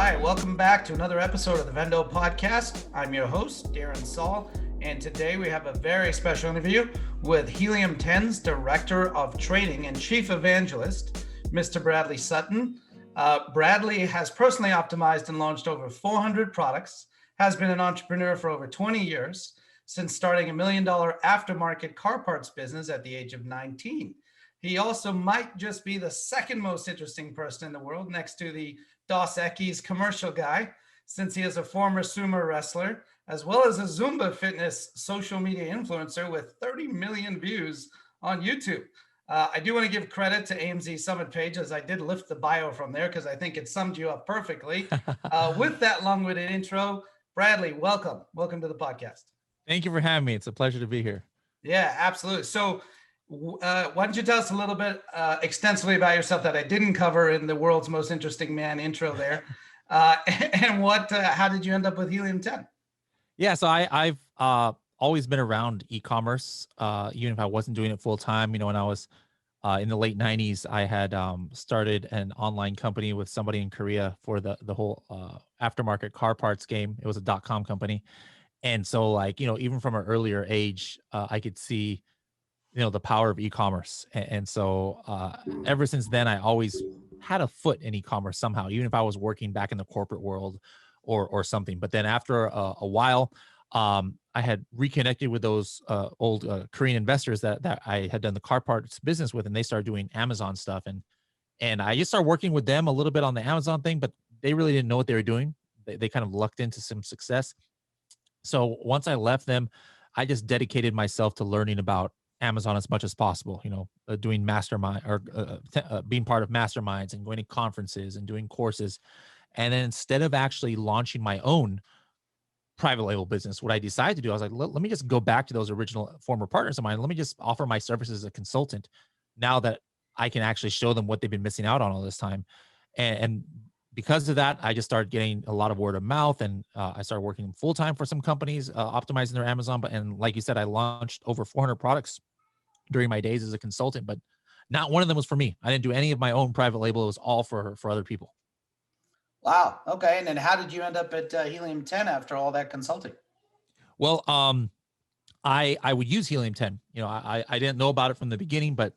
right, welcome back to another episode of the Vendo podcast. I'm your host, Darren Saul, and today we have a very special interview with Helium10's Director of Training and Chief Evangelist, Mr. Bradley Sutton. Bradley has personally optimized and launched over 400 products, has been an entrepreneur for over 20 years, since starting $1 million aftermarket car parts business at the age of 19. He also might just be the second most interesting person in the world next to the Dos Equis commercial guy, since he is a former sumo wrestler, as well as a Zumba fitness social media influencer with 30 million views on YouTube. I do want to give credit to AMZ Summit page, as I did lift the bio from there because I think it summed you up perfectly. With that long-winded intro, Bradley, welcome. Welcome to the podcast. Thank you for having me. It's a pleasure to be here. Yeah, absolutely. So why don't you tell us a little bit extensively about yourself that I didn't cover in the world's most interesting man intro there, and how did you end up with Helium10? Yeah, so I've always been around e-commerce, even if I wasn't doing it full time. When I was in the late 90s, I had started an online company with somebody in Korea for the whole aftermarket car parts game. It was a .com company. And so even from an earlier age, I could see the power of e-commerce. And so ever since then, I always had a foot in e-commerce somehow, even if I was working back in the corporate world or something. But then after a while, I had reconnected with those old Korean investors that I had done the car parts business with, and they started doing Amazon stuff. And I just started working with them a little bit on the Amazon thing, but they really didn't know what they were doing. They kind of lucked into some success. So once I left them, I just dedicated myself to learning about Amazon as much as possible, doing mastermind or being part of masterminds and going to conferences and doing courses. And then instead of actually launching my own private label business, what I decided to do, I was like, let me just go back to those original former partners of mine. Let me just offer my services as a consultant now that I can actually show them what they've been missing out on all this time. And because of that, I just started getting a lot of word of mouth, and I started working full time for some companies, optimizing their Amazon. And like you said, I launched over 400 products during my days as a consultant, but not one of them was for me. I didn't do any of my own private label. It was all for other people. Wow. Okay. And then how did you end up at Helium10 after all that consulting? Well, I would use Helium10. I didn't know about it from the beginning, but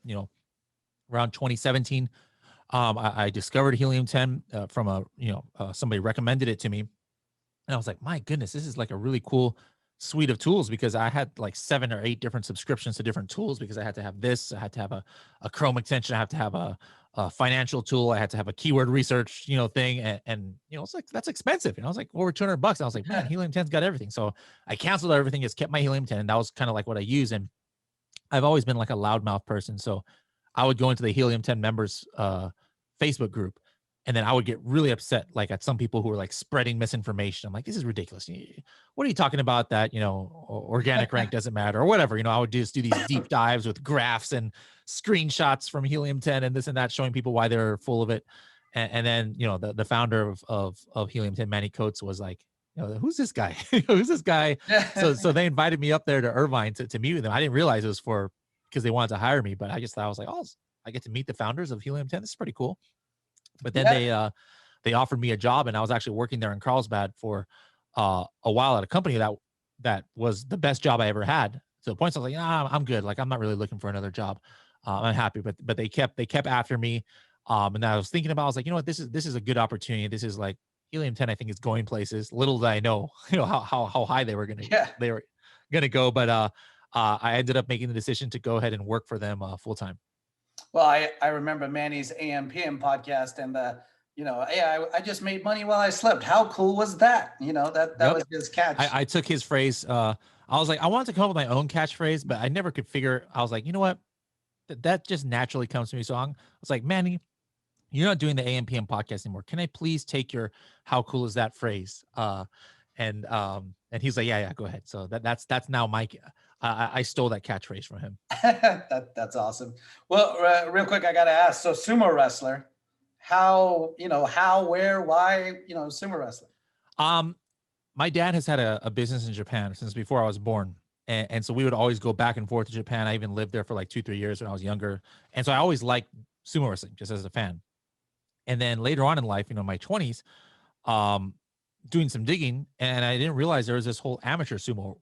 around 2017, I discovered Helium10 from somebody recommended it to me. And I was like, my goodness, this is like a really cool suite of tools, because I had like 7 or 8 different subscriptions to different tools, because I had to have this, I had to have a Chrome extension, I have to have a financial tool, I had to have a keyword research, thing. And it's like, that's expensive. I was like, over $200. I was like, man, Helium10's got everything. So I canceled everything, just kept my Helium10. And that was kind of like what I use. And I've always been like a loudmouth person. So I would go into the Helium10 members Facebook group, and then I would get really upset, like at some people who were like spreading misinformation. I'm like, this is ridiculous. What are you talking about? That, organic rank doesn't matter or whatever. I would just do these deep dives with graphs and screenshots from Helium10 and this and that, showing people why they're full of it. And then, the founder of Helium10, Manny Coates, was like, who's this guy? Who's this guy? So they invited me up there to Irvine to meet with them. I didn't realize it was because they wanted to hire me, but I just thought, I was like, oh, I get to meet the founders of Helium10. This is pretty cool. But then they offered me a job, and I was actually working there in Carlsbad for a while at a company that was the best job I ever had. To the point, so I was like, I'm good. Like, I'm not really looking for another job. I'm happy. But they kept after me. And I was thinking about, I was like, this is a good opportunity. This is like Helium10, I think, is going places. Little did I know, how high they were gonna go. But I ended up making the decision to go ahead and work for them full time. Well, I remember Manny's AM/PM podcast, and hey, I just made money while I slept. How cool was that? That was his catch. I took his phrase. I was like, I wanted to come up with my own catchphrase, but I never could figure. I was like, you know what? That just naturally comes to me. So I was like, Manny, you're not doing the AM/PM podcast anymore. Can I please take your "how cool is that" phrase? And he's like, yeah, go ahead. So that's now my. I stole that catchphrase from him. That's awesome. Well, real quick, I got to ask. So, sumo wrestler, how, where, why, sumo wrestling? My dad has had a business in Japan since before I was born. And so we would always go back and forth to Japan. I even lived there for like 2-3 years when I was younger. And so I always liked sumo wrestling just as a fan. And then later on in life, my 20s, doing some digging, and I didn't realize there was this whole amateur sumo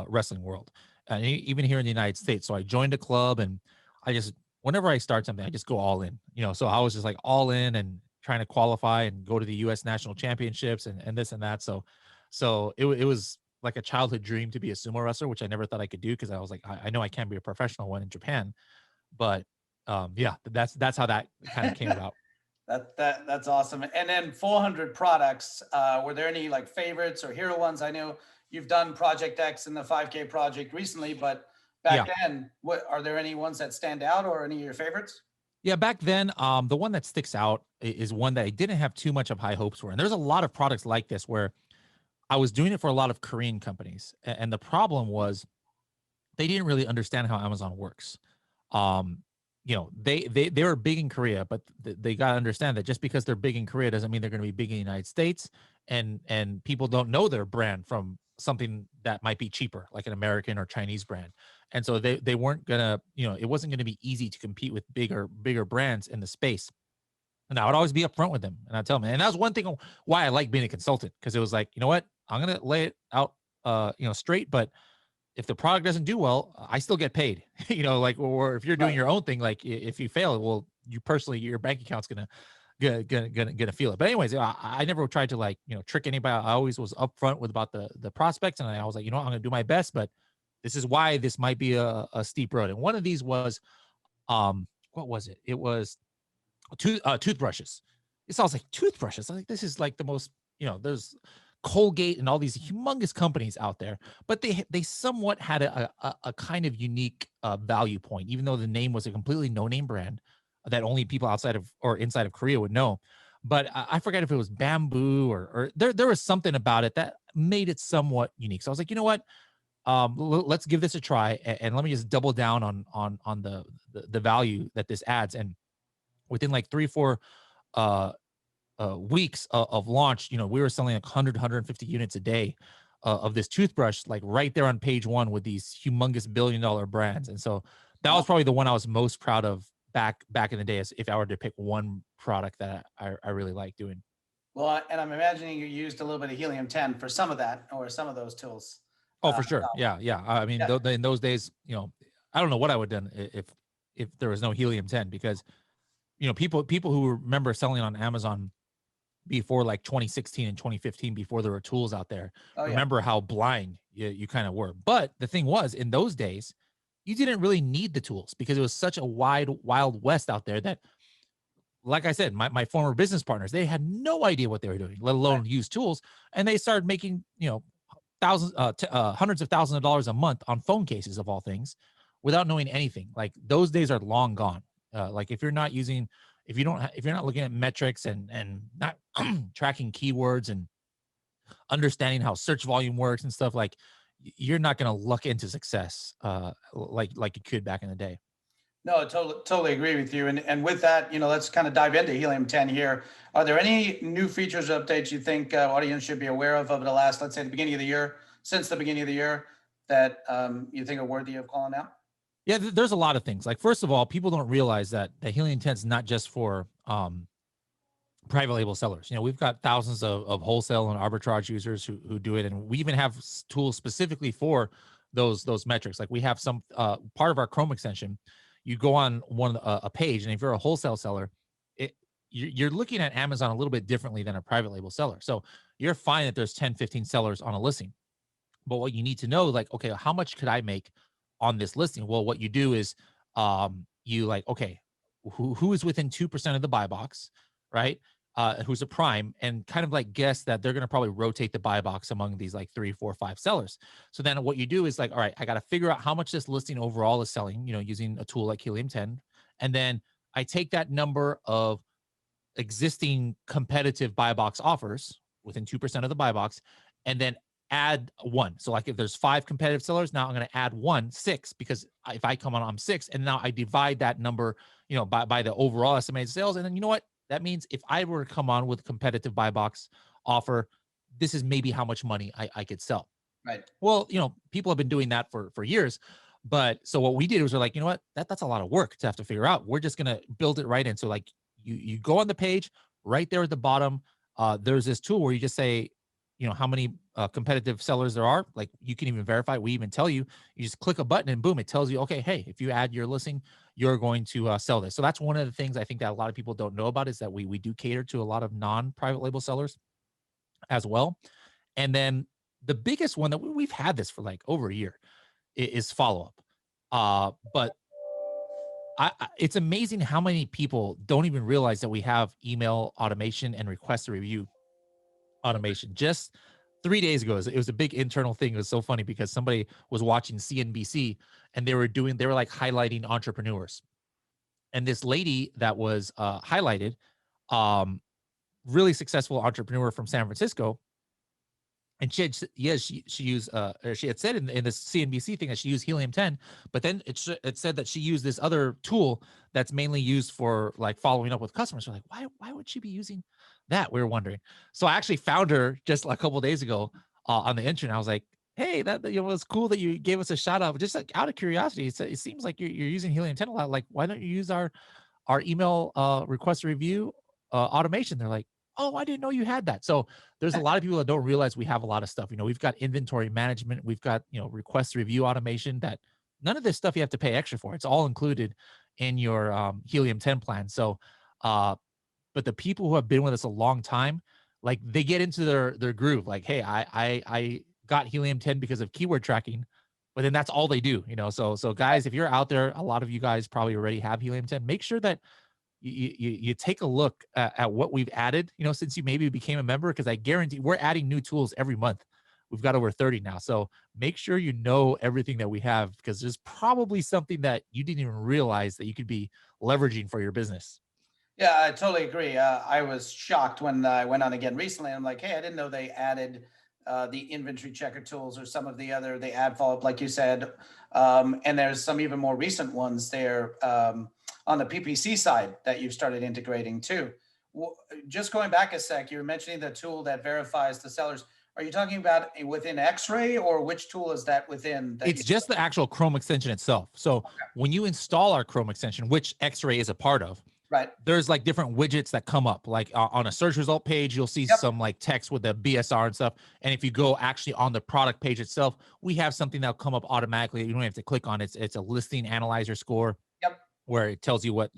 wrestling world, and even here in the United States. So I joined a club, and I just, whenever I start something, I just go all in. So I was just like all in and trying to qualify and go to the U.S. national championships and this and that. So it was like a childhood dream to be a sumo wrestler, which I never thought I could do, because I was like, I know I can't be a professional one in Japan, but yeah, that's how that kind of came about. That's awesome. And then 400 products. Were there any like favorites or hero ones? I know you've done Project X and the 5K project recently, but back then, what are there any ones that stand out or any of your favorites? Yeah, back then, the one that sticks out is one that I didn't have too much of high hopes for. And there's a lot of products like this where I was doing it for a lot of Korean companies, and the problem was they didn't really understand how Amazon works. Um, they were big in Korea, but they got to understand that just because they're big in Korea doesn't mean they're going to be big in the United States, and people don't know their brand from something that might be cheaper, like an American or Chinese brand. And so they weren't gonna, it wasn't gonna be easy to compete with bigger brands in the space. And I would always be upfront with them, and I'd tell them. And that was one thing why I like being a consultant, because it was like, you know what, I'm gonna lay it out, straight. But if the product doesn't do well, I still get paid. Like, or if you're doing your own thing, like if you fail, well, you personally, your bank account's gonna feel it. But anyways, I never tried to, like, trick anybody. I always was upfront with about the prospects, and I was like, I'm gonna do my best, but this is why this might be a steep road. And one of these was, what was it? It was toothbrushes. It sounds like toothbrushes. I think this is like the most, there's Colgate and all these humongous companies out there, but they somewhat had a kind of unique value point, even though the name was a completely no-name brand that only people outside of or inside of Korea would know. But I forget if it was bamboo or there was something about it that made it somewhat unique. So I was like, you know what? Let's give this a try, and let me just double down on the value that this adds. And within like 3-4 weeks of launch, we were selling like 150 units a day of this toothbrush, like right there on page one with these humongous $billion brands. And so that was probably the one I was most proud of back in the day, as if I were to pick one product that I really like doing. Well, and I'm imagining you used a little bit of Helium-10 for some of that, or some of those tools. Oh, for sure. Yeah. I mean, in those days, I don't know what I would have done if there was no Helium-10, because people who remember selling on Amazon before like 2016 and 2015, before there were tools out there, remember how blind you kind of were. But the thing was, in those days, you didn't really need the tools, because it was such a wild west out there that, like I said, my former business partners, they had no idea what they were doing, let alone use tools. And they started making, thousands, hundreds of thousands of dollars a month on phone cases, of all things, without knowing anything. Like, those days are long gone. Like, if you're not looking at metrics and not tracking keywords and understanding how search volume works and stuff, like, you're not going to luck into success like you could back in the day. No, totally agree with you. And with that, let's kind of dive into Helium-10 here. Are there any new features or updates you think audience should be aware of over the last, let's say, the beginning of the year, since the beginning of the year, that you think are worthy of calling out? Yeah, there's a lot of things. Like, first of all, people don't realize that the Helium-10 is not just for private label sellers. We've got thousands of wholesale and arbitrage users who do it, and we even have tools specifically for those metrics. Like, we have some part of our Chrome extension. You go on a page, and if you're a wholesale seller, you're looking at Amazon a little bit differently than a private label seller. So you're fine that there's 10, 15 sellers on a listing. But what you need to know, like, okay, how much could I make on this listing? Well, what you do is you, like, okay, who is within 2% of the buy box, right? Who's a prime, and kind of like guess that they're going to probably rotate the buy box among these like 3, 4, 5 sellers. So then what you do is, like, all right, I got to figure out how much this listing overall is selling, using a tool like Helium-10. And then I take that number of existing competitive buy box offers within 2% of the buy box, and then add one. So, like, if there's 5 competitive sellers, now I'm going to add 6, because if I come on, I'm 6. And now I divide that number, by the overall estimated sales. And then, you know what? That means if I were to come on with a competitive buy box offer, this is maybe how much money I could sell. Right. Well, people have been doing that for years. But so what we did was, we're like, you know what? That's a lot of work to have to figure out. We're just going to build it right in. So, like, you go on the page right there at the bottom. There's this tool where you just say, how many competitive sellers there are. Like you can even verify. We even tell you. You just click a button and boom, it tells you, okay, hey, if you add your listing, you're going to sell this. So that's one of the things I think that a lot of people don't know about is that we do cater to a lot of non-private label sellers as well. And then the biggest one that we've had this for like over a year is follow up. But it's amazing how many people don't even realize that we have email automation and request a review automation. Just 3 days ago, it was a big internal thing. It was so funny because somebody was watching CNBC and they were like highlighting entrepreneurs. And this lady that was highlighted, really successful entrepreneur from San Francisco, and she used she had said in this CNBC thing that she used Helium10, but then it said that she used this other tool that's mainly used for like following up with customers. We're like, why would she be using that? We were wondering. So I actually found her just a couple of days ago on the internet. I was like, hey, that it was cool that you gave us a shout out. Just like out of curiosity, it seems like you're using Helium10 a lot. Like, why don't you use our email request review automation? They're like, oh, I didn't know you had that. So there's a lot of people that don't realize we have a lot of stuff. We've got inventory management, we've got, request review automation, that none of this stuff you have to pay extra for. It's all included in your Helium10 plan. So, but the people who have been with us a long time, like they get into their groove. Like, hey, I got Helium10 because of keyword tracking, but then that's all they do. So guys, if you're out there, a lot of you guys probably already have Helium10. Make sure that you take a look at what we've added, since you maybe became a member, because I guarantee we're adding new tools every month. We've got over 30 now. So make sure you know everything that we have, because there's probably something that you didn't even realize that you could be leveraging for your business. Yeah, I totally agree. I was shocked when I went on again recently. I'm like, hey, I didn't know they added the inventory checker tools or some of the ad follow-up, like you said. And there's some even more recent ones there on the PPC side that you've started integrating too. Just going back a sec, you were mentioning the tool that verifies the sellers. Are you talking about within X-Ray, or which tool is that within? It's just the actual Chrome extension itself. So when you install our Chrome extension, which X-Ray is a part of, right, there's like different widgets that come up. Like on a search result page, you'll see some like text with the BSR and stuff. And if you go actually on the product page itself, we have something that'll come up automatically. You don't have to click on it. It's a listing analyzer score. Where it tells you what,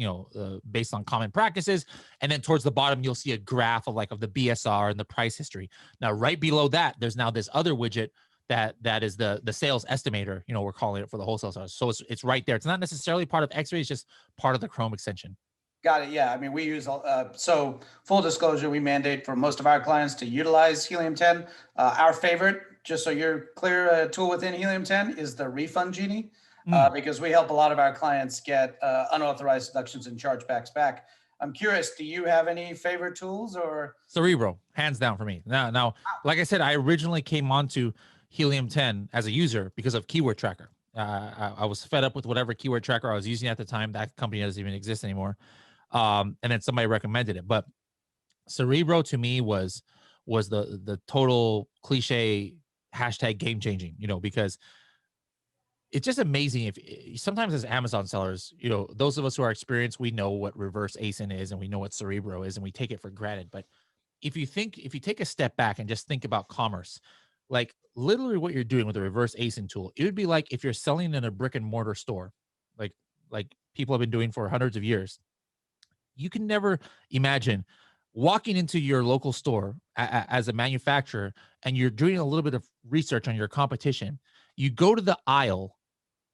based on common practices. And then towards the bottom, you'll see a graph of the BSR and the price history. Now, right below that, there's now this other widget that is the sales estimator, we're calling it for the wholesale sellers. So it's right there. It's not necessarily part of X-Ray. It's just part of the Chrome extension. Got it. Yeah. I mean, we use, so full disclosure, we mandate for most of our clients to utilize Helium10. Our favorite, just so you're clear, tool within Helium10 is the Refund Genie. Because we help a lot of our clients get unauthorized deductions and chargebacks back. I'm curious, do you have any favorite tools or? Cerebro, hands down for me. Now, like I said, I originally came onto Helium10 as a user because of Keyword Tracker. I was fed up with whatever keyword tracker I was using at the time. That company doesn't even exist anymore. And then somebody recommended it. But Cerebro to me was the total cliche hashtag game changing, because it's just amazing. If sometimes as Amazon sellers, those of us who are experienced, we know what reverse ASIN is and we know what Cerebro is and we take it for granted. But if you take a step back and just think about commerce, like literally what you're doing with a reverse ASIN tool, it would be like if you're selling in a brick and mortar store, like people have been doing for hundreds of years. You can never imagine walking into your local store as a manufacturer and you're doing a little bit of research on your competition. You go to the aisle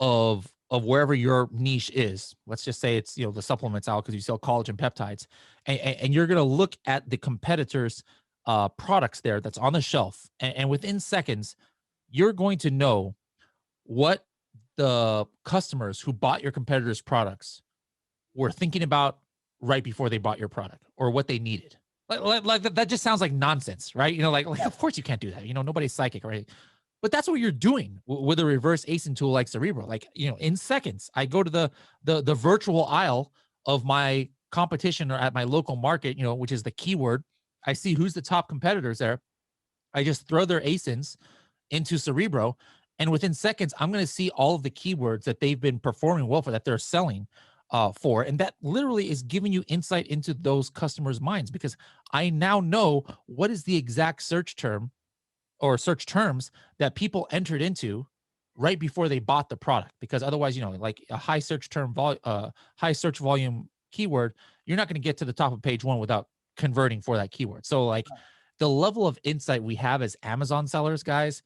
of wherever your niche is. Let's just say it's the supplements aisle because you sell collagen peptides, and you're gonna look at the competitors' products there that's on the shelf, and within seconds, you're going to know what the customers who bought your competitors' products were thinking about right before they bought your product or what they needed. Like that just sounds like nonsense, right? Of course you can't do that. Nobody's psychic, right? But that's what you're doing with a reverse ASIN tool like Cerebro. In seconds, I go to the virtual aisle of my competition or at my local market, which is the keyword. I see who's the top competitors there. I just throw their ASINs into Cerebro, and within seconds, I'm going to see all of the keywords that they've been performing well for, that they're selling for. And that literally is giving you insight into those customers' minds, because I now know what is the exact search term or search terms that people entered into right before they bought the product. Because otherwise, like a high search high search volume keyword, you're not going to get to the top of page one without converting for that keyword. So like the level of insight we have as Amazon sellers, guys,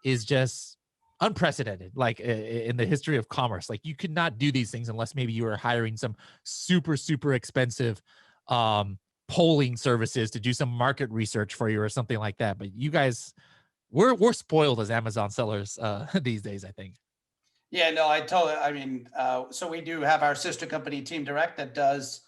is just unprecedented, like in the history of commerce. Like you could not do these things unless maybe you were hiring some super, super expensive polling services to do some market research for you or something like that. But you guys, we're spoiled as Amazon sellers these days, I think. Yeah, no, I mean, so we do have our sister company, Team Direct, that does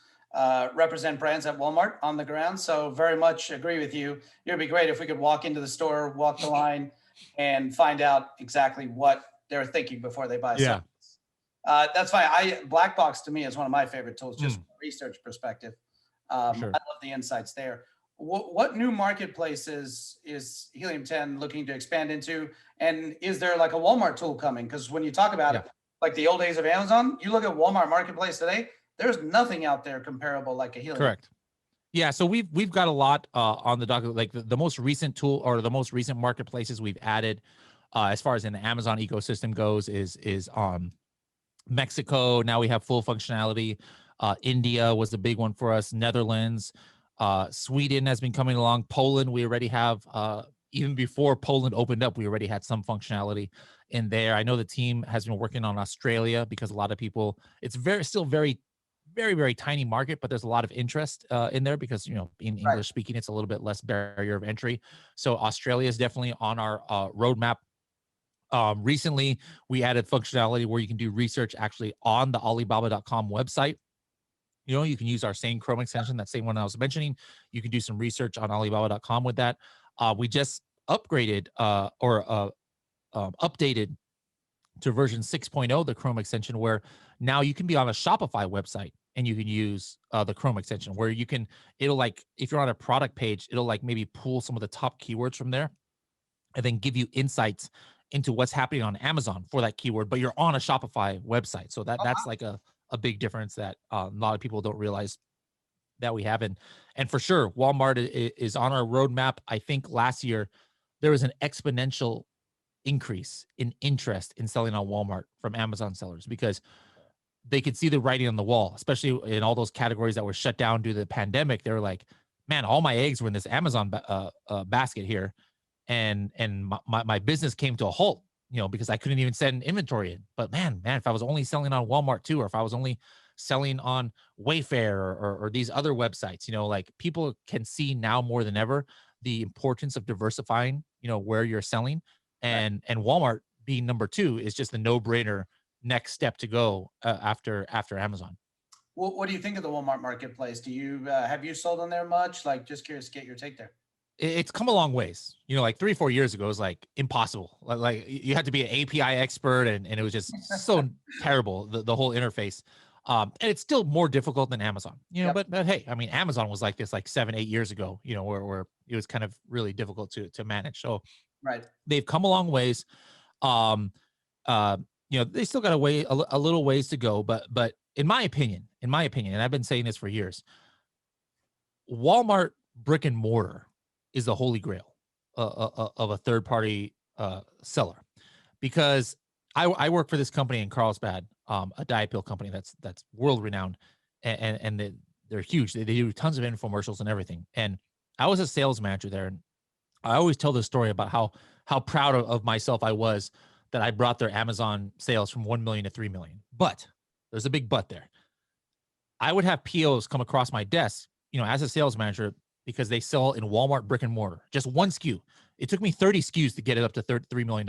represent brands at Walmart on the ground. So very much agree with you. It would be great if we could walk into the store, walk the line, and find out exactly what they're thinking before they buy Yeah. something. That's fine. Black Box to me is one of my favorite tools, just from a research perspective. Sure. I love the insights there. What new marketplaces is Helium 10 looking to expand into? And is there like a Walmart tool coming? Because when you talk about it, like the old days of Amazon, you look at Walmart Marketplace today, there's nothing out there comparable like a Helium. Correct. Yeah, so we've got a lot on the docket. Like the most recent tool or the most recent marketplaces we've added, as far as in the Amazon ecosystem goes, is Mexico. Now we have full functionality. India was the big one for us. Netherlands, Sweden has been coming along. Poland, we already have. Even before Poland opened up, we already had some functionality in there. I know the team has been working on Australia because a lot of people. It's still very, very, very tiny market, but there's a lot of interest in there because in English speaking, it's a little bit less barrier of entry. So Australia is definitely on our roadmap. Recently, we added functionality where you can do research actually on the Alibaba.com website. You can use our same Chrome extension, that same one I was mentioning. You can do some research on Alibaba.com with that. We just upgraded updated to version 6.0, the Chrome extension, where now you can be on a Shopify website and you can use the Chrome extension where it'll like, if you're on a product page, it'll like maybe pull some of the top keywords from there and then give you insights into what's happening on Amazon for that keyword, but you're on a Shopify website. So that's like a big difference that a lot of people don't realize that we have. And for sure, Walmart is on our roadmap. I think last year there was an exponential increase in interest in selling on Walmart from Amazon sellers because they could see the writing on the wall, especially in all those categories that were shut down due to the pandemic. They were like, man, all my eggs were in this Amazon basket here. And my business came to a halt, because I couldn't even send inventory in. But man, if I was only selling on Walmart too, or if I was only selling on Wayfair or these other websites, like people can see now more than ever the importance of diversifying, where you're selling, and Walmart being number 2 is just a no-brainer next step to go after Amazon. Well, what do you think of the Walmart Marketplace? Do you have you sold on there much? Like, just curious to get your take there. It's come a long ways. Like 3-4 years ago, it was like impossible. Like you had to be an API expert, and it was just so terrible, the whole interface. And it's still more difficult than Amazon, but hey, I mean, Amazon was like this like 7-8 years ago, where it was kind of really difficult to manage. So they've come a long ways. They still got a little ways to go, but in my opinion, and I've been saying this for years, Walmart brick and mortar is the holy grail of a third party seller, because I work for this company in Carlsbad, a diet pill company that's world renowned, and they're huge. They do tons of infomercials and everything. And I was a sales manager there, and I always tell this story about how proud of myself I was that I brought their Amazon sales from 1 million to 3 million. But there's a big but there. I would have POs come across my desk, as a sales manager, because they sell in Walmart brick and mortar, just one SKU. It took me 30 SKUs to get it up to $3 million.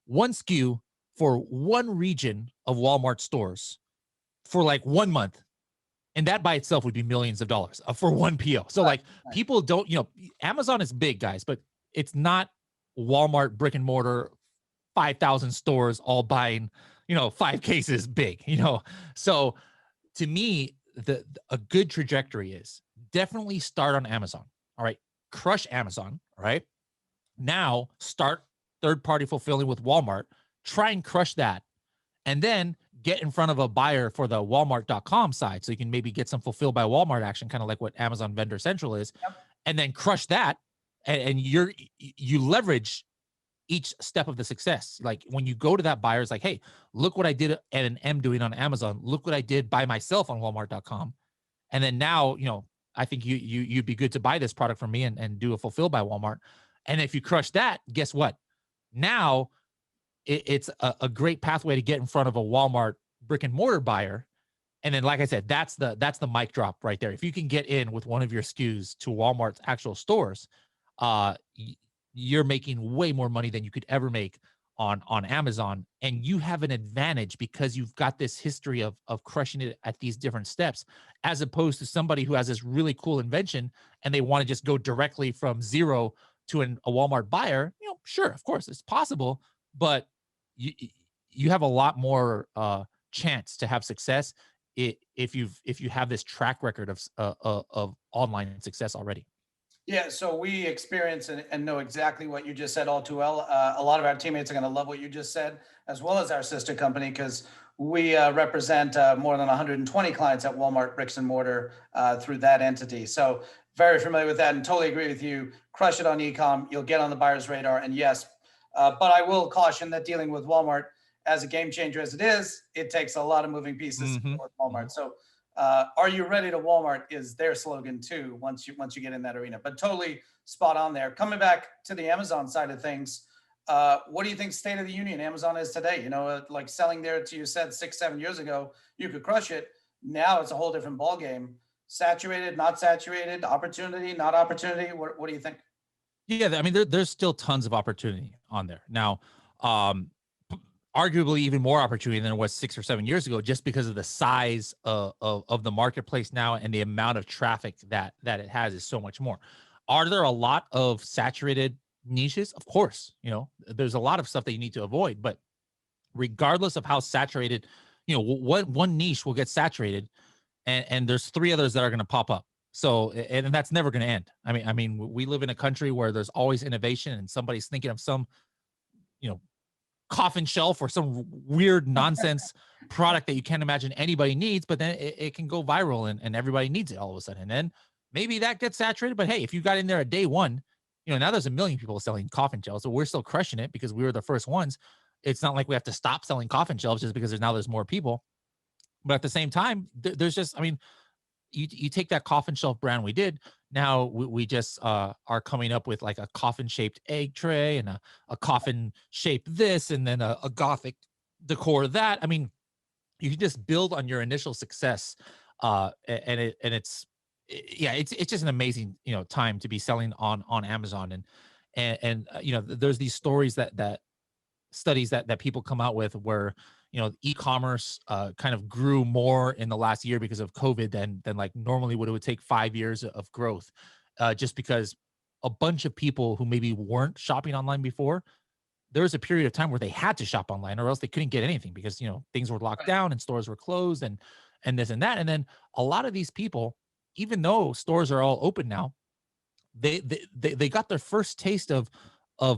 One SKU for one region of Walmart stores for like 1 month. And that by itself would be millions of dollars for one PO. So like people don't, Amazon is big, guys, but it's not Walmart brick and mortar, 5,000 stores all buying, 5 cases big, So to me, a good trajectory is definitely start on Amazon. All right. Crush Amazon. All right. Now start third party fulfilling with Walmart. Try and crush that. And then get in front of a buyer for the Walmart.com side, so you can maybe get some fulfilled by Walmart action, kind of like what Amazon Vendor Central is, and then crush that, and you leverage each step of the success. Like when you go to that buyer, it's like, hey, look what I did and am doing on Amazon. Look what I did by myself on Walmart.com. And then now, I think you'd be good to buy this product from me and do a fulfill by Walmart. And if you crush that, guess what? Now it's a great pathway to get in front of a Walmart brick and mortar buyer. And then, like I said, that's the mic drop right there. If you can get in with one of your SKUs to Walmart's actual stores, you're making way more money than you could ever make on Amazon. And you have an advantage because you've got this history of crushing it at these different steps, as opposed to somebody who has this really cool invention and they want to just go directly from zero to a Walmart buyer. Sure, of course, it's possible, but you have a lot more chance to have success if you have this track record of online success already. Yeah, so we experience and know exactly what you just said all too well. A lot of our teammates are going to love what you just said, as well as our sister company, because we represent more than 120 clients at Walmart bricks and mortar through that entity. So very familiar with that and totally agree with you. Crush it on e-com. You'll get on the buyer's radar. And yes, but I will caution that dealing with Walmart, as a game changer as it is, it takes a lot of moving pieces to deal with Walmart. So are you ready to Walmart is their slogan too, once you get in that arena. But totally spot on there. Coming back to the Amazon side of things, what do you think state of the union Amazon is today? Like selling there, to you said 6-7 years ago, you could crush it. Now it's a whole different ballgame. Saturated, not saturated, opportunity, not opportunity. What do you think? Yeah, I mean, there's still tons of opportunity on there. Now, arguably even more opportunity than it was 6 or 7 years ago, just because of the size of the marketplace now and the amount of traffic that it has is so much more. Are there a lot of saturated niches? Of course, there's a lot of stuff that you need to avoid, but regardless of how saturated, what one niche will get saturated, and there's 3 others that are going to pop up. So, and that's never going to end. I mean, we live in a country where there's always innovation and somebody's thinking of some, coffin shelf or some weird nonsense product that you can't imagine anybody needs, but then it can go viral and everybody needs it all of a sudden. And then maybe that gets saturated, but hey, if you got in there at day one, now there's a million people selling coffin shelves. So we're still crushing it because we were the first ones. It's not like we have to stop selling coffin shelves just because there's more people. But at the same time, there's just, you take that coffin shelf brand we did. Now we just are coming up with like a coffin shaped egg tray and a coffin shaped this, and then a Gothic decor that. I mean, you can just build on your initial success, it's just an amazing time to be selling on Amazon. And there's these stories that studies that people come out with where e-commerce kind of grew more in the last year because of COVID than like normally what it would take 5 years of growth, just because a bunch of people who maybe weren't shopping online before, there was a period of time where they had to shop online or else they couldn't get anything because things were locked down and stores were closed and this and that. And then a lot of these people, even though stores are all open now, they got their first taste of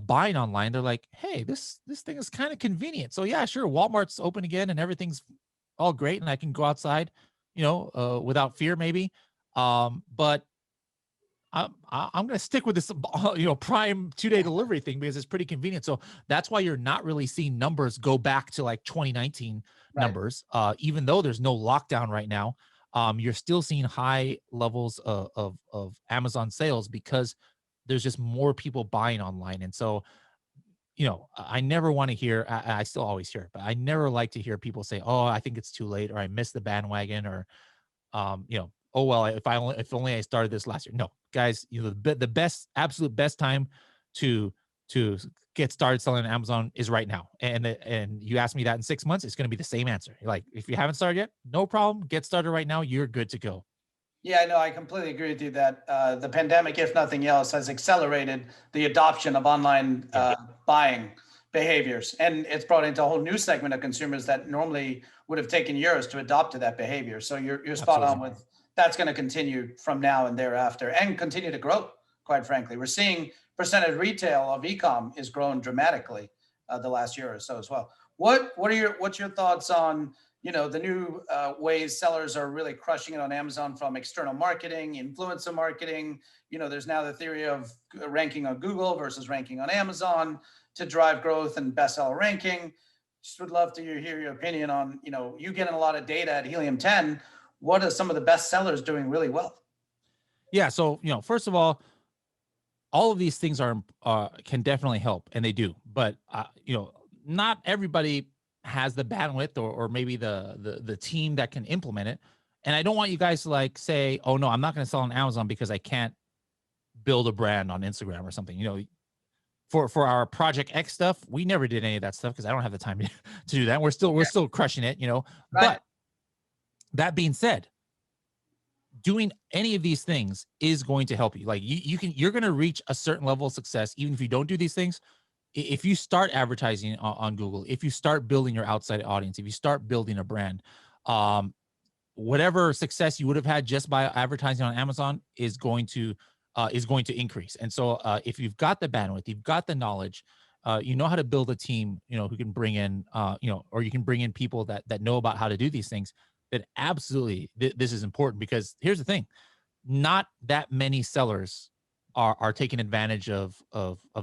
buying online. They're like, hey, this thing is kind of convenient. So yeah, sure, Walmart's open again and everything's all great and I can go outside, without fear maybe. But I'm going to stick with this, Prime 2-day delivery thing because it's pretty convenient. So that's why you're not really seeing numbers go back to like 2019 numbers. Even though there's no lockdown right now, you're still seeing high levels of Amazon sales because there's just more people buying online. And so, I never want to hear, I still always hear it, but I never like to hear people say, oh, I think it's too late, or I missed the bandwagon, or, oh, well, if only I started this last year. No, guys, the absolute best time to get started selling on Amazon is right now. And you ask me that in 6 months, it's going to be the same answer. Like, if you haven't started yet, no problem. Get started right now. You're good to go. Yeah, no, I completely agree with you that the pandemic, if nothing else, has accelerated the adoption of online buying behaviors. And it's brought into a whole new segment of consumers that normally would have taken years to adopt to that behavior. So you're spot on with that's going to continue from now and thereafter and continue to grow, quite frankly. We're seeing percentage retail of e-com is growing dramatically the last year or so as well. What's your thoughts on the new ways sellers are really crushing it on Amazon, from external marketing, influencer marketing. There's now the theory of ranking on Google versus ranking on Amazon to drive growth and bestseller ranking. Just would love to hear your opinion on, you getting a lot of data at Helium 10. What are some of the best sellers doing really well? Yeah. So, first of all of these things are can definitely help, and they do. But not everybody has the bandwidth or maybe the team that can implement it. And I don't want you guys to like say, "Oh no, I'm not going to sell on Amazon because I can't build a brand on Instagram or something." For our Project X stuff, we never did any of that stuff because I don't have the time to do that. We're still crushing it, Right. But that being said, doing any of these things is going to help you. Like you're going to reach a certain level of success even if you don't do these things. If you start advertising on Google, if you start building your outside audience, if you start building a brand, whatever success you would have had just by advertising on Amazon is going to increase. And so if you've got the bandwidth, you've got the knowledge, you know how to build a team, who can bring in, or you can bring in people that know about how to do these things, then absolutely this is important. Because here's the thing, not that many sellers are taking advantage of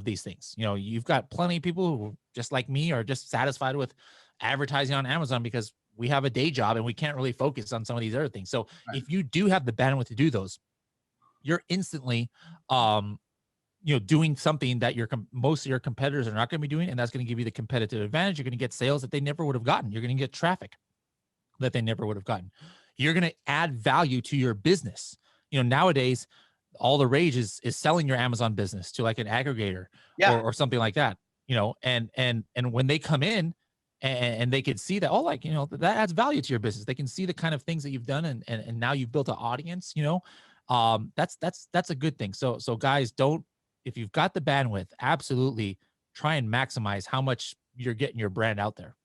these things. You've got plenty of people who, just like me, are just satisfied with advertising on Amazon because we have a day job and we can't really focus on some of these other things. So Right. if you do have the bandwidth to do those, you're instantly doing something that most of your competitors are not going to be doing, and that's going to give you the competitive advantage. You're going to get sales that they never would have gotten. You're going to get traffic that they never would have gotten. You're going to add value to your business. Nowadays, all the rage is selling your Amazon business to like an aggregator or something like that. And when they come in and they can see that, that adds value to your business. They can see the kind of things that you've done, and now you've built an audience. That's a good thing. So guys, if you've got the bandwidth, absolutely try and maximize how much you're getting your brand out there.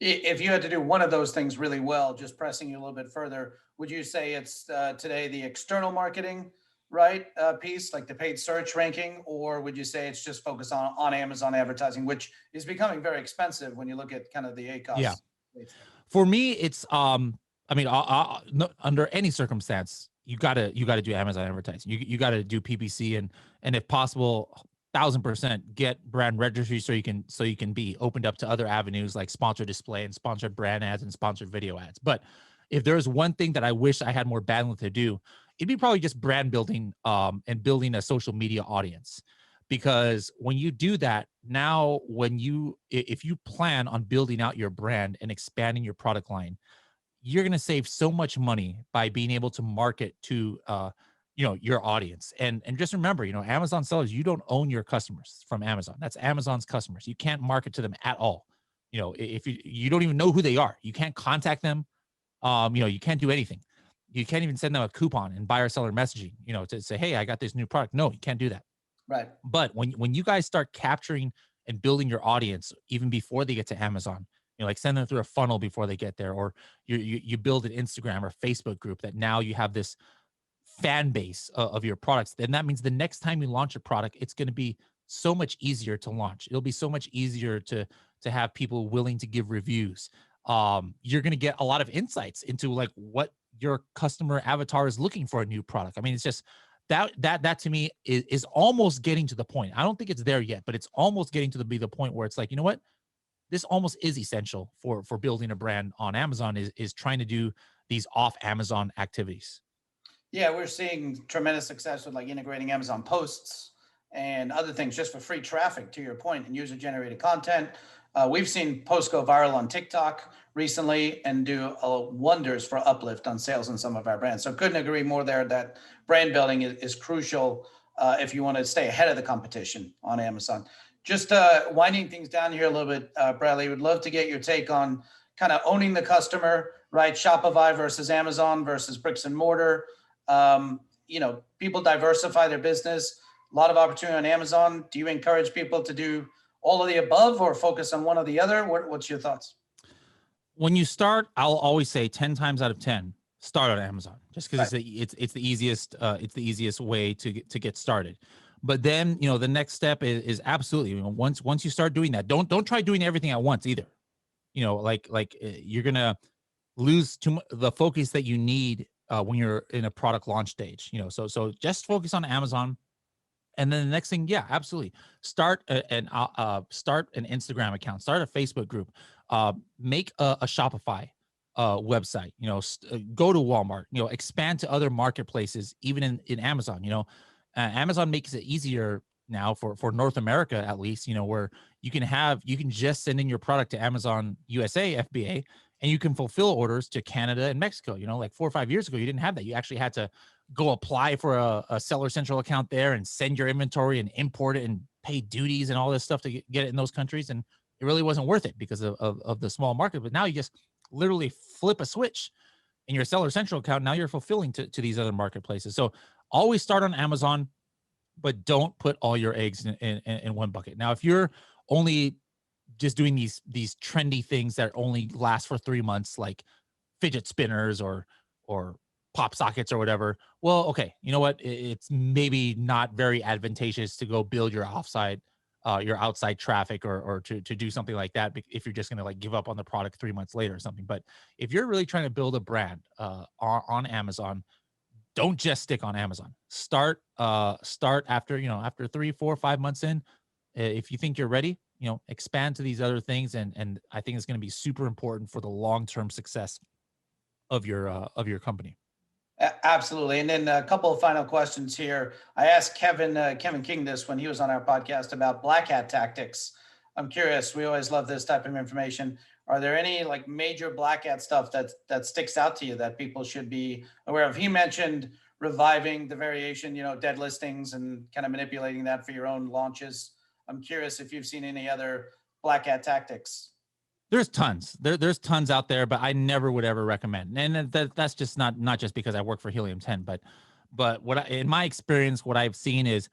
If you had to do one of those things really well, just pressing you a little bit further, would you say it's today the external marketing, right, piece, like the paid search ranking, or would you say it's just focused on Amazon advertising, which is becoming very expensive when you look at kind of the ACOS? Yeah. For me, it's no, under any circumstance, you gotta do Amazon advertising. You gotta do PPC, and if possible, 1,000% get brand registry so you can be opened up to other avenues like sponsored display and sponsored brand ads and sponsored video ads. But if there's one thing that I wish I had more bandwidth to do, it'd be probably just brand building and building a social media audience. Because when you do that, now if you plan on building out your brand and expanding your product line, you're going to save so much money by being able to market to your audience. And just remember, Amazon sellers, you don't own your customers from Amazon. That's Amazon's customers. You can't market to them at all. If you don't even know who they are, you can't contact them. You can't do anything. You can't even send them a coupon and buyer seller messaging, to say, hey, I got this new product. No, you can't do that. Right. But when you guys start capturing and building your audience even before they get to Amazon, like send them through a funnel before they get there, or you build an Instagram or Facebook group that now you have this fan base of your products, then that means the next time you launch a product, it's going to be so much easier to launch. It'll be so much easier to have people willing to give reviews. You're going to get a lot of insights into like what your customer avatar is looking for a new product. I mean, it's just that to me is almost getting to the point. I don't think it's there yet, but it's almost getting to be the point where it's like, you know what? This almost is essential for building a brand on Amazon is trying to do these off Amazon activities. Yeah, we're seeing tremendous success with like integrating Amazon posts and other things just for free traffic, to your point, and user generated content. We've seen posts go viral on TikTok recently and do wonders for uplift on sales in some of our brands. So couldn't agree more there that brand building is crucial if you want to stay ahead of the competition on Amazon. Just winding things down here a little bit, Bradley, would love to get your take on kind of owning the customer, right? Shopify versus Amazon versus bricks and mortar. People diversify their business, a lot of opportunity on Amazon. Do you encourage people to do all of the above or focus on one or the other? What's your thoughts? When you start, I'll always say 10 times out of 10, start on Amazon, just because it's the easiest way to get started. But then, the next step is absolutely, once you start doing that, don't try doing everything at once either. You're gonna lose the focus that you need when you're in a product launch stage. So just focus on Amazon. And then the next thing, yeah, absolutely. Start start an Instagram account, start a Facebook group, make a Shopify website. Go to Walmart. Expand to other marketplaces, even in Amazon. Amazon makes it easier now for North America, at least. Where you can just send in your product to Amazon USA FBA, and you can fulfill orders to Canada and Mexico. Like 4 or 5 years ago, you didn't have that. You actually had to go apply for a Seller Central account there and send your inventory and import it and pay duties and all this stuff to get it in those countries. And it really wasn't worth it because of the small market. But now you just literally flip a switch in your Seller Central account. Now you're fulfilling to these other marketplaces. So always start on Amazon, but don't put all your eggs in one bucket. Now, if you're only just doing these trendy things that only last for 3 months, like fidget spinners or pop sockets or whatever, well, okay, you know what? It's maybe not very advantageous to go build your outside traffic or to do something like that if you're just going to like give up on the product 3 months later or something. But if you're really trying to build a brand on Amazon, don't just stick on Amazon. Start after 3, 4, 5 months in. If you think you're ready, expand to these other things. And I think it's going to be super important for the long-term success of your company. Absolutely. And then a couple of final questions here. I asked Kevin King this when he was on our podcast about black hat tactics. I'm curious. We always love this type of information. Are there any like major black hat stuff that sticks out to you that people should be aware of? He mentioned reviving the variation, dead listings and kind of manipulating that for your own launches. I'm curious if you've seen any other black hat tactics. There's tons. There's tons out there, but I never would ever recommend. And that's just not just because I work for Helium10, but in my experience, what I've seen is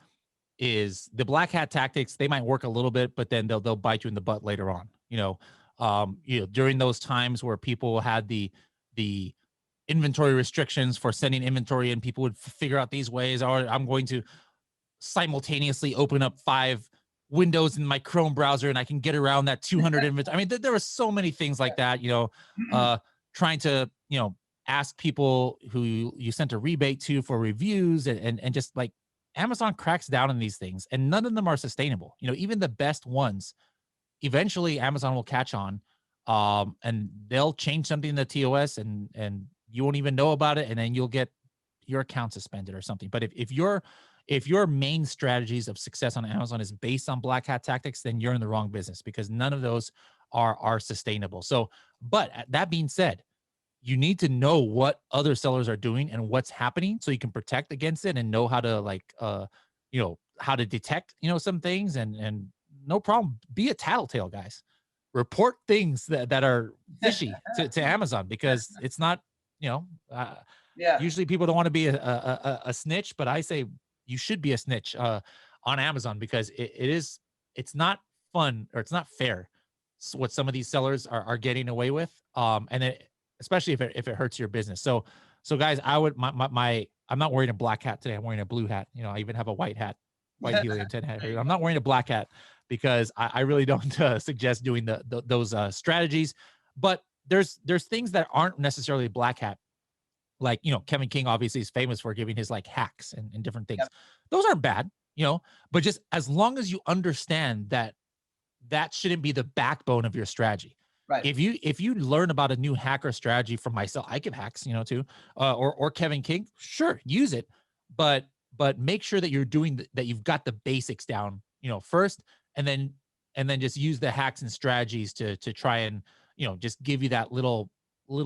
the black hat tactics. They might work a little bit, but then they'll bite you in the butt later on. During those times where people had the inventory restrictions for sending inventory, and people would figure out these ways, or I'm going to simultaneously open up 5 windows in my Chrome browser and I can get around that 200 inventory. I mean, there were so many things like that, trying to, ask people who you sent a rebate to for reviews and just like Amazon cracks down on these things, and none of them are sustainable. Even the best ones, eventually Amazon will catch on, and they'll change something in the TOS and you won't even know about it. And then you'll get your account suspended or something. But if your main strategies of success on Amazon is based on black hat tactics, then you're in the wrong business, because none of those are sustainable. So, but that being said, you need to know what other sellers are doing and what's happening so you can protect against it and know how to how to detect, some things, and no problem. Be a tattletale, guys. Report things that are fishy to Amazon, because it's not, usually people don't want to be a snitch, but I say you should be a snitch on Amazon, because it's not fun, or it's not fair what some of these sellers are getting away with. And especially if it hurts your business. So guys, I'm not wearing a black hat today. I'm wearing a blue hat. I even have a white Helium 10 hat here. I'm not wearing a black hat because I really don't suggest doing those strategies. But there's things that aren't necessarily black hat. Like, Kevin King obviously is famous for giving his like hacks and different things. Yep. Those aren't bad, but just as long as you understand that shouldn't be the backbone of your strategy. Right. If you learn about a new hack or strategy from myself, I give hacks, too, or Kevin King, sure, use it, but make sure that you're doing that. You've got the basics down, first, and then just use the hacks and strategies to try and, just give you that little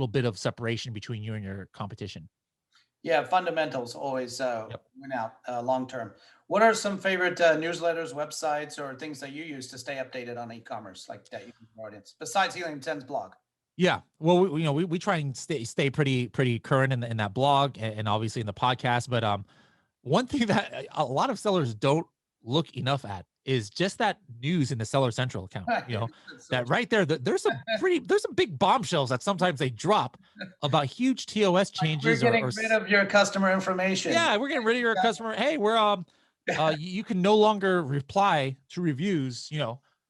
bit of separation between you and your competition. Yeah, fundamentals always win out long term. What are some favorite newsletters, websites, or things that you use to stay updated on e-commerce, like that you can audience besides Helium10's blog? Yeah, well, we try and stay pretty current in that blog and obviously in the podcast. But one thing that a lot of sellers don't look enough at is just that news in the Seller Central account. That right there, there's some big bombshells that sometimes they drop about huge TOS changes. We're getting rid of your customer information. Yeah, we're getting rid of your customer. Hey, we're you can no longer reply to reviews,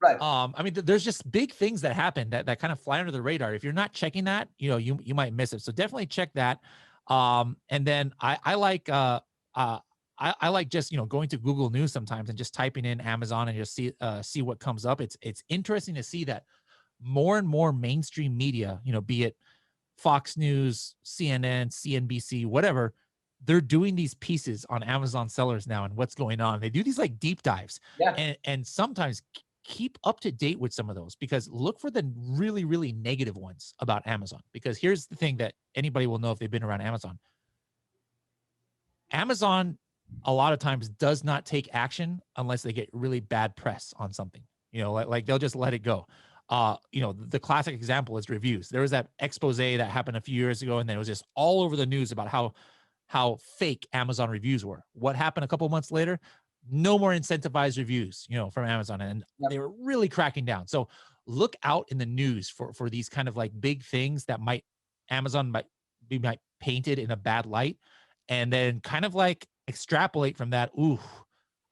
Right. I mean, there's just big things that happen that kind of fly under the radar. If you're not checking that, you might miss it. So definitely check that. And then I like I like just going to Google News sometimes and just typing in Amazon and just see what comes up. It's interesting to see that more and more mainstream media, be it Fox News, CNN, CNBC, whatever, they're doing these pieces on Amazon sellers now and what's going on. They do these like deep dives, Yeah. and sometimes keep up to date with some of those, because look for the really, really negative ones about Amazon. Because here's the thing that anybody will know if they've been around Amazon. Amazon a lot of times does not take action unless they get really bad press on something. Like they'll just let it go. The classic example is reviews. There was that expose that happened a few years ago, and then it was just all over the news about how fake Amazon reviews were. What happened a couple of months later? No more incentivized reviews, from Amazon, and Yep. they were really cracking down. So look out in the news for these kind of like big things that Amazon might be painted in a bad light, and then kind of like extrapolate from that. Ooh,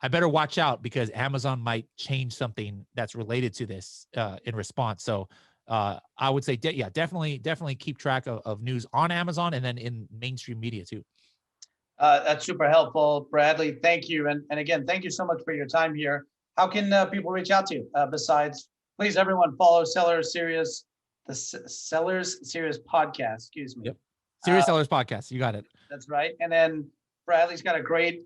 I better watch out because Amazon might change something that's related to this in response. So I would say, definitely keep track of news on Amazon and then in mainstream media too. That's super helpful, Bradley. Thank you. And again, thank you so much for your time here. How can people reach out to you? Besides, please, everyone follow Sellers Serious, the Sellers Serious podcast, excuse me. Yep. Serious Sellers podcast. You got it. That's right. And then Bradley's got a great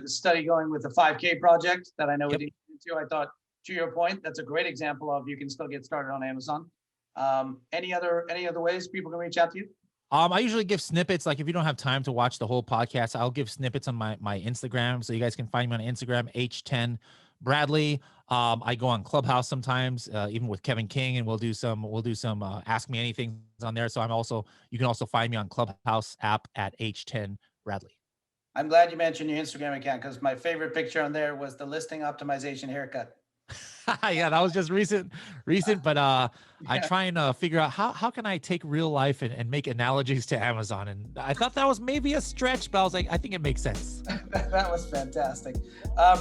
study going with the 5K project that I know we did into. I thought, to your point, that's a great example of you can still get started on Amazon. Any other ways people can reach out to you? I usually give snippets. Like if you don't have time to watch the whole podcast, I'll give snippets on my Instagram. So you guys can find me on Instagram, H10 Bradley. I go on Clubhouse sometimes, even with Kevin King, and we'll do some Ask Me Anything on there. So you can also find me on Clubhouse app at H10 Bradley. I'm glad you mentioned your Instagram account, because my favorite picture on there was the listing optimization haircut. Yeah, that was just recent, but I try and figure out how can I take real life and make analogies to Amazon. And I thought that was maybe a stretch, but I was like, I think it makes sense. That was fantastic.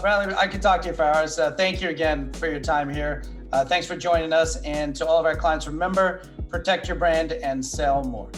Bradley, I could talk to you for hours. Thank you again for your time here. Thanks for joining us. And to all of our clients, remember, protect your brand and sell more.